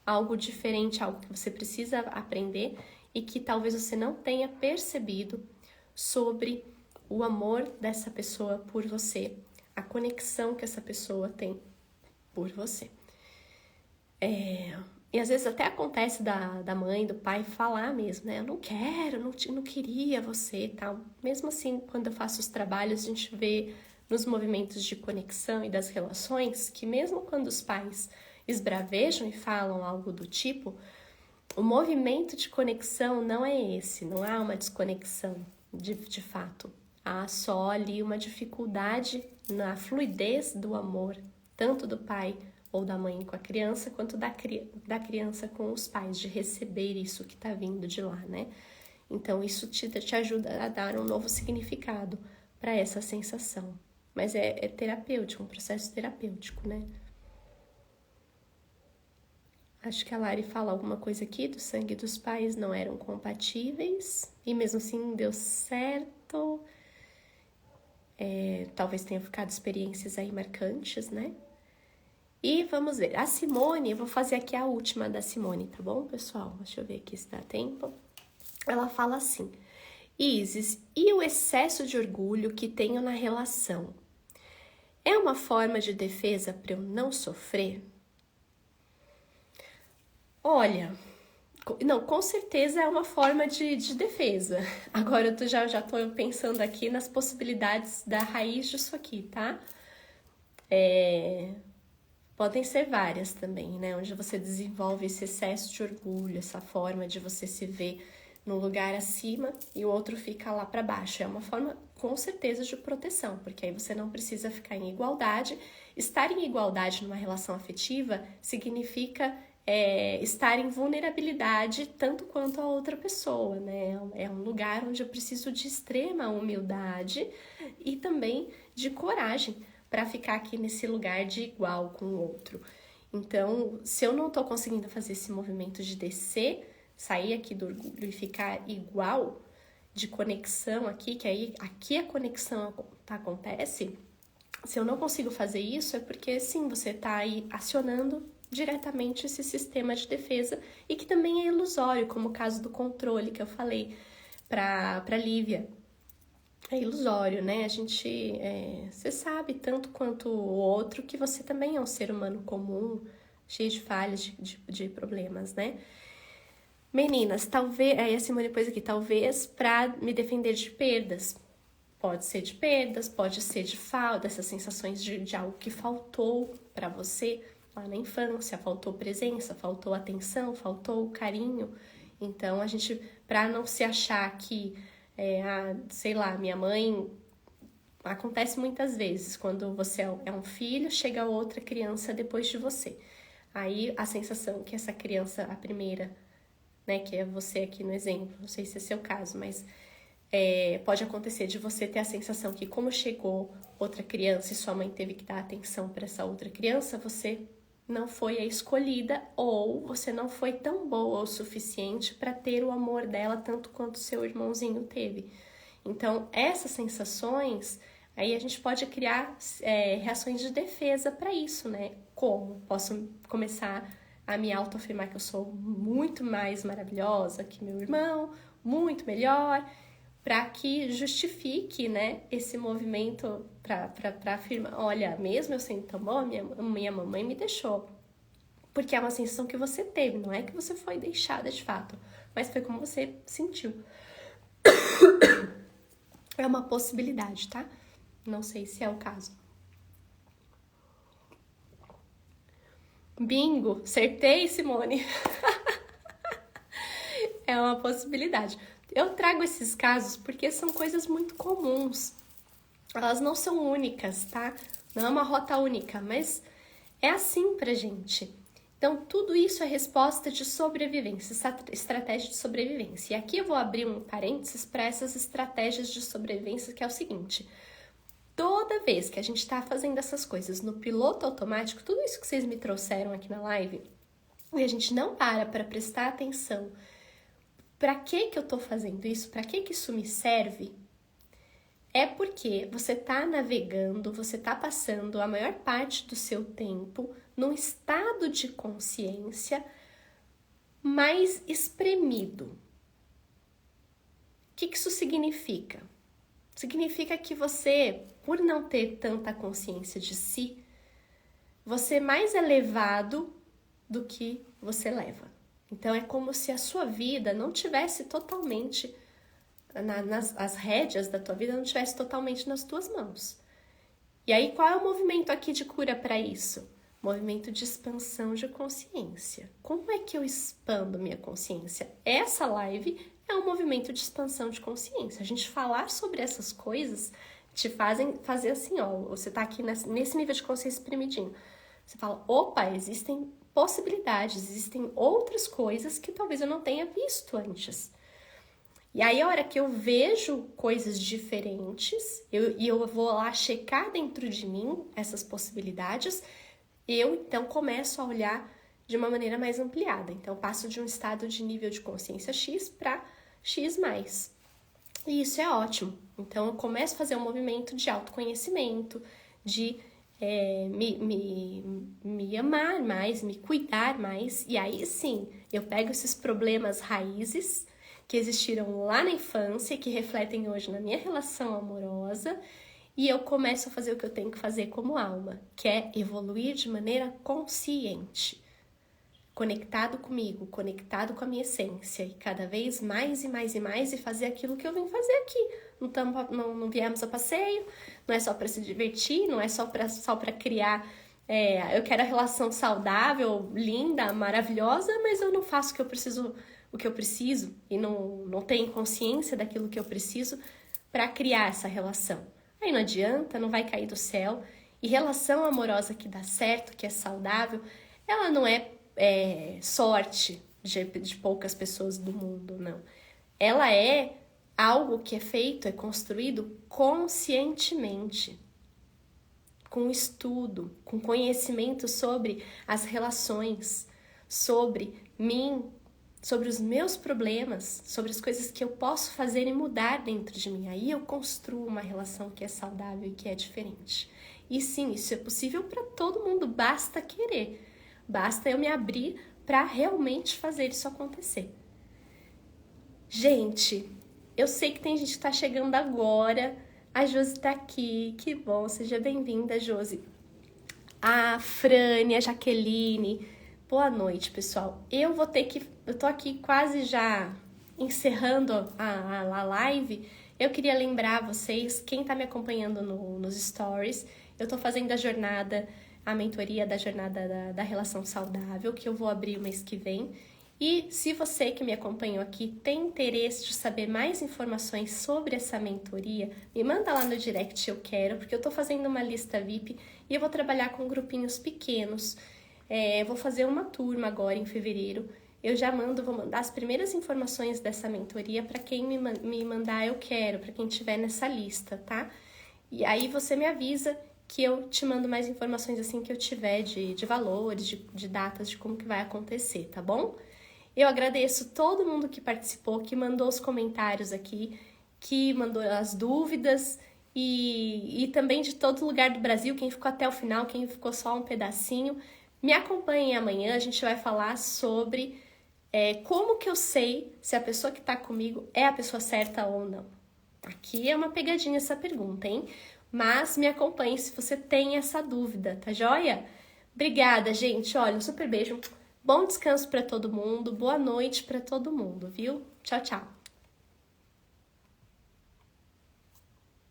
algo diferente, algo que você precisa aprender e que talvez você não tenha percebido sobre o amor dessa pessoa por você, a conexão que essa pessoa tem por você. E às vezes até acontece da mãe, do pai falar mesmo, né? Eu não quero, não queria você e tal. Mesmo assim, quando eu faço os trabalhos, a gente vê nos movimentos de conexão e das relações que mesmo quando os pais esbravejam e falam algo do tipo, o movimento de conexão não é esse, não há uma desconexão de fato. Há só ali uma dificuldade na fluidez do amor, tanto do pai ou da mãe com a criança, quanto da criança com os pais, de receber isso que está vindo de lá, né? Então, isso te ajuda a dar um novo significado para essa sensação. Mas é terapêutico, um processo terapêutico, né? Acho que a Lari fala alguma coisa aqui, do sangue dos pais não eram compatíveis, e mesmo assim deu certo. Talvez tenha ficado experiências aí marcantes, né? E vamos ver, a Simone, eu vou fazer aqui a última da Simone, tá bom, pessoal? Deixa eu ver aqui se dá tempo. Ela fala assim: Isis, e o excesso de orgulho que tenho na relação? É uma forma de defesa para eu não sofrer? Olha, não, com certeza é uma forma de defesa. Agora eu já tô pensando aqui nas possibilidades da raiz disso aqui, tá? Podem ser várias também, né? Onde você desenvolve esse excesso de orgulho, essa forma de você se ver num lugar acima e o outro fica lá para baixo. É uma forma, com certeza, de proteção, porque aí você não precisa ficar em igualdade. Estar em igualdade numa relação afetiva significa estar em vulnerabilidade tanto quanto a outra pessoa, né? É um lugar onde eu preciso de extrema humildade e também de coragem para ficar aqui nesse lugar de igual com o outro. Então, se eu não tô conseguindo fazer esse movimento de descer, sair aqui do orgulho e ficar igual, de conexão aqui, que aí aqui a conexão acontece, se eu não consigo fazer isso, é porque sim, você tá aí acionando diretamente esse sistema de defesa e que também é ilusório, como o caso do controle que eu falei para Lívia. É ilusório, né? A gente, você sabe tanto quanto o outro que você também é um ser humano comum, cheio de falhas, de problemas, né? Meninas, talvez, aí a Simone pôs aqui, talvez para me defender de perdas. Pode ser de perdas, pode ser de falta, dessas sensações de algo que faltou para você lá na infância, faltou presença, faltou atenção, faltou carinho. Então, a gente, para não se achar que, sei lá, minha mãe... Acontece muitas vezes, quando você é um filho, chega outra criança depois de você. Aí, a sensação que essa criança, a primeira, né, que é você aqui no exemplo, não sei se é seu caso, mas pode acontecer de você ter a sensação que como chegou outra criança e sua mãe teve que dar atenção para essa outra criança, você não foi a escolhida ou você não foi tão boa o suficiente para ter o amor dela tanto quanto seu irmãozinho teve. Então, essas sensações, aí a gente pode criar reações de defesa para isso, né? Como? Posso começar a me autoafirmar que eu sou muito mais maravilhosa que meu irmão, muito melhor, para que justifique, né, esse movimento para afirmar, olha, mesmo eu sendo tão boa, minha mamãe me deixou. Porque é uma sensação que você teve, não é que você foi deixada de fato, mas foi como você sentiu. É uma possibilidade, tá? Não sei se é o caso. Bingo! Acertei, Simone! É uma possibilidade. Eu trago esses casos porque são coisas muito comuns. Elas não são únicas, tá? Não é uma rota única, mas é assim pra gente. Então, tudo isso é resposta de sobrevivência, estratégia de sobrevivência. E aqui eu vou abrir um parênteses para essas estratégias de sobrevivência, que é o seguinte: toda vez que a gente está fazendo essas coisas no piloto automático, tudo isso que vocês me trouxeram aqui na live, e a gente não para prestar atenção, para que eu tô fazendo isso? Para que isso me serve? É porque você está navegando, você está passando a maior parte do seu tempo num estado de consciência mais espremido. O que isso significa? Significa que você, por não ter tanta consciência de si, você é mais elevado do que você leva. Então, é como se a sua vida não tivesse totalmente... as rédeas da tua vida não estivesse totalmente nas tuas mãos. E aí, qual é o movimento aqui de cura para isso? Movimento de expansão de consciência. Como é que eu expando minha consciência? Essa live é um movimento de expansão de consciência. A gente falar sobre essas coisas te fazem fazer assim, ó, você tá aqui nesse nível de consciência espremidinho. Você fala, opa, existem possibilidades, existem outras coisas que talvez eu não tenha visto antes. E aí, a hora que eu vejo coisas diferentes, eu vou lá checar dentro de mim essas possibilidades, eu então começo a olhar de uma maneira mais ampliada. Então, eu passo de um estado de nível de consciência X para X+. E isso é ótimo. Então, eu começo a fazer um movimento de autoconhecimento, de me amar mais, me cuidar mais. E aí, sim, eu pego esses problemas raízes que existiram lá na infância, que refletem hoje na minha relação amorosa, e eu começo a fazer o que eu tenho que fazer como alma, que é evoluir de maneira consciente, conectado comigo, conectado com a minha essência, e cada vez mais e mais e mais, e fazer aquilo que eu vim fazer aqui. Não viemos a passeio, não é só para se divertir, não é só para criar. Eu quero a relação saudável, linda, maravilhosa, mas eu não faço o que eu preciso e não tenho consciência daquilo que eu preciso para criar essa relação. Aí não adianta, não vai cair do céu. E relação amorosa que dá certo, que é saudável, ela não é sorte de poucas pessoas do mundo, não. Ela é algo que é feito, é construído conscientemente, com estudo, com conhecimento sobre as relações, sobre mim, sobre os meus problemas, sobre as coisas que eu posso fazer e mudar dentro de mim. Aí eu construo uma relação que é saudável e que é diferente. E sim, isso é possível para todo mundo, basta querer. Basta eu me abrir para realmente fazer isso acontecer. Gente, eu sei que tem gente que está chegando agora. A Josi está aqui. Que bom, seja bem-vinda, Josi. A Frane, a Jaqueline. Boa noite, pessoal. Eu tô aqui quase já encerrando a live. Eu queria lembrar vocês, quem está me acompanhando nos stories, eu tô fazendo a mentoria da jornada da relação saudável, que eu vou abrir o mês que vem. E se você que me acompanhou aqui tem interesse de saber mais informações sobre essa mentoria, me manda lá no direct, eu quero, porque eu tô fazendo uma lista VIP e eu vou trabalhar com grupinhos pequenos. Vou fazer uma turma agora em fevereiro. Vou mandar as primeiras informações dessa mentoria para quem me mandar eu quero, para quem tiver nessa lista, tá? E aí você me avisa que eu te mando mais informações assim que eu tiver de valores, de datas, de como que vai acontecer, tá bom? Eu agradeço todo mundo que participou, que mandou os comentários aqui, que mandou as dúvidas e também de todo lugar do Brasil, quem ficou até o final, quem ficou só um pedacinho. Me acompanhem amanhã, a gente vai falar sobre como que eu sei se a pessoa que tá comigo é a pessoa certa ou não. Aqui é uma pegadinha essa pergunta, hein? Mas me acompanhe se você tem essa dúvida, tá joia? Obrigada, gente. Olha, um super beijo. Bom descanso para todo mundo. Boa noite para todo mundo, viu? Tchau, tchau.